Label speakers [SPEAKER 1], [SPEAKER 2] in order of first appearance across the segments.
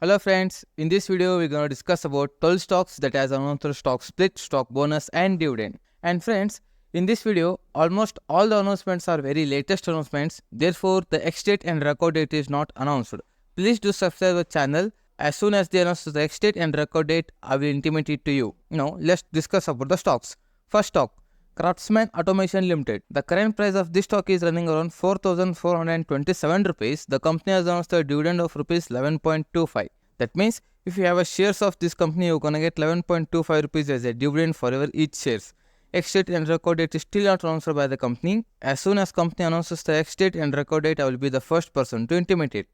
[SPEAKER 1] Hello friends, in this video we're going to discuss about 12 stocks that has announced a stock split, stock bonus and dividend. And friends, in this video almost all the announcements are very latest announcements, therefore the ex-date and record date is not announced. Please do subscribe the channel. As soon as they announce the ex-date and record date, I will intimate it to you. Now let's discuss about the stocks. First stock, Craftsman Automation Limited. The current price of this stock is running around 4,427 rupees. The company has announced a dividend of rupees 11.25. That means if you have a shares of this company, you're gonna get 11.25 rupees as a dividend for each shares. Ex-date and record date is still not announced by the company. As soon as company announces the ex-date and record date, I will be the first person to intimate it.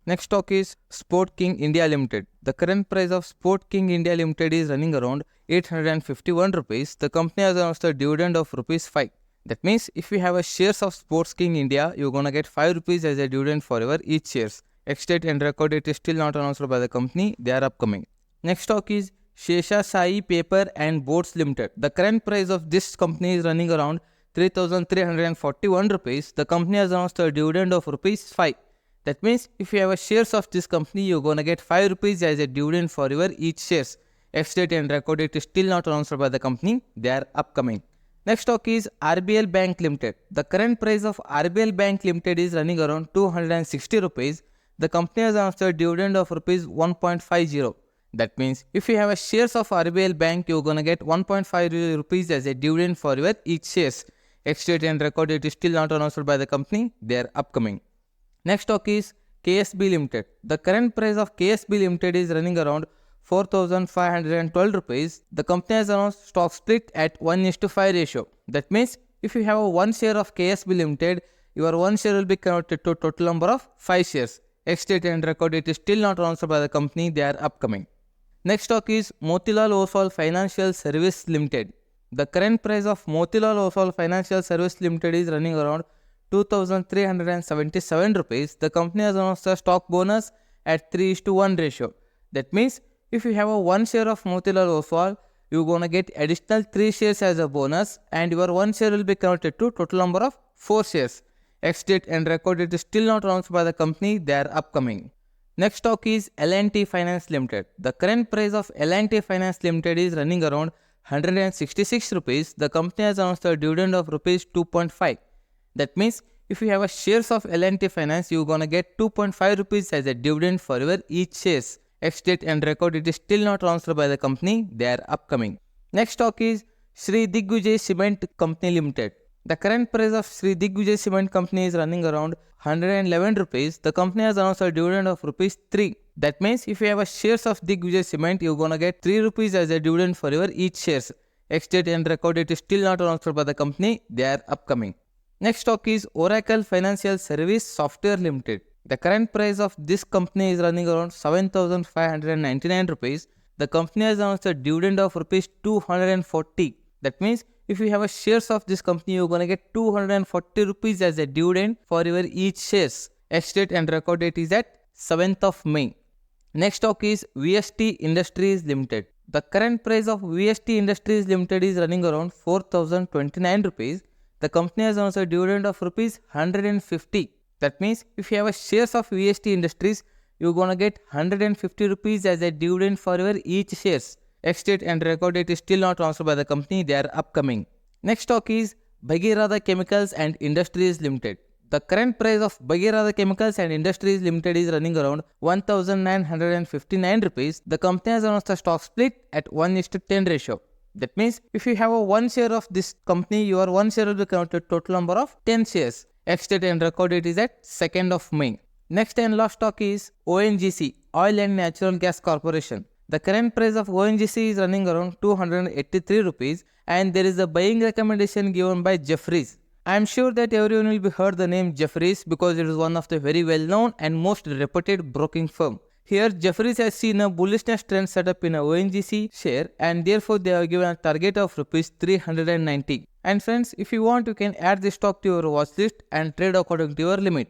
[SPEAKER 1] Next stock is Sport King India Limited. The current price of Sport King India Limited is running around 851 rupees. The company has announced a dividend of rupees 5. That means if you have a shares of Sports King India, you're gonna get 5 rupees as a dividend for each shares. Ex-date and record date is still not announced by the company. They are upcoming. Next stock is Shesha Sai Paper and Boards Limited. The current price of this company is running around 3,341 rupees. The company has announced a dividend of rupees 5. That means if you have a shares of this company, you're gonna get 5 rupees as a dividend for each shares. Ex-date and record date is still not announced by the company. They are upcoming. Next stock is RBL Bank Limited. The current price of RBL Bank Limited is running around 260 rupees. The company has announced a dividend of rupees 1.50. That means if you have a shares of RBL Bank, you're gonna get 1.5 rupees as a dividend for each shares. Ex-date and record date is still not announced by the company. They are upcoming. Next stock is KSB Limited. The current price of KSB Limited is running around 4,512 rupees. The company has announced stock split at 1:5 ratio. That means if you have a 1 share of KSB Limited, your 1 share will be converted to total number of 5 shares. Ex-date and record date is still not announced by the company. They are upcoming. Next stock is Motilal Oswal Financial Service Limited. The current price of Motilal Oswal Financial Service Limited is running around 2,377 rupees. The company has announced a stock bonus at 3:1 ratio. That means if you have a 1 share of Motilal Oswal, you're gonna get additional 3 shares as a bonus, and your 1 share will be converted to total number of 4 shares. Ex-date and record date is still not announced by the company. They are upcoming. Next stock is L&T Finance Limited. The current price of L&T Finance Limited is running around 166 rupees. The company has announced a dividend of rupees 2.5. That means if you have a shares of L&T Finance, you're gonna get 2.5 rupees as a dividend for each shares. Ex-date and record date is still not announced by the company. They are upcoming. Next stock is Shri Digu Cement Company Limited. The current price of Shri Digu Cement Company is running around 111 rupees. The company has announced a dividend of rupees 3. That means if you have a shares of Digu Cement, you're gonna get 3 rupees as a dividend for each shares. Ex-date and record date is still not announced by the company. They are upcoming. Next stock is Oracle Financial Service Software Limited. The current price of this company is running around 7,599 rupees. The company has announced a dividend of rupees 240. That means if you have a shares of this company, you're gonna get 240 rupees as a dividend for each shares. Ex-date and record date is at 7th of May. Next stock is VST Industries Limited. The current price of VST Industries Limited is running around 4,029 rupees. The company has announced a dividend of rupees 150. That means if you have a shares of VST Industries, you're gonna get 150 rupees as a dividend for each shares. Ex-date and record date is still not announced by the company. They are upcoming. Next stock is Bhagirath Chemicals and Industries Limited. The current price of Bhagirath Chemicals and Industries Limited is running around 1,959 rupees. The company has announced a stock split at 1:10 ratio. That means if you have a 1 share of this company, your 1 share will be counted total number of 10 shares. Ex-date and record date is at 2nd of May. Next and last stock is ONGC, Oil and Natural Gas Corporation. The current price of ONGC is running around 283 rupees, and there is a buying recommendation given by Jefferies. I am sure that everyone will be heard the name Jefferies because it is one of the very well known and most reputed broking firm. Here, Jefferies has seen a bullishness trend set up in a ONGC share, and therefore they have given a target of rupees 390. And friends, if you want, you can add this stock to your watch list and trade according to your limit.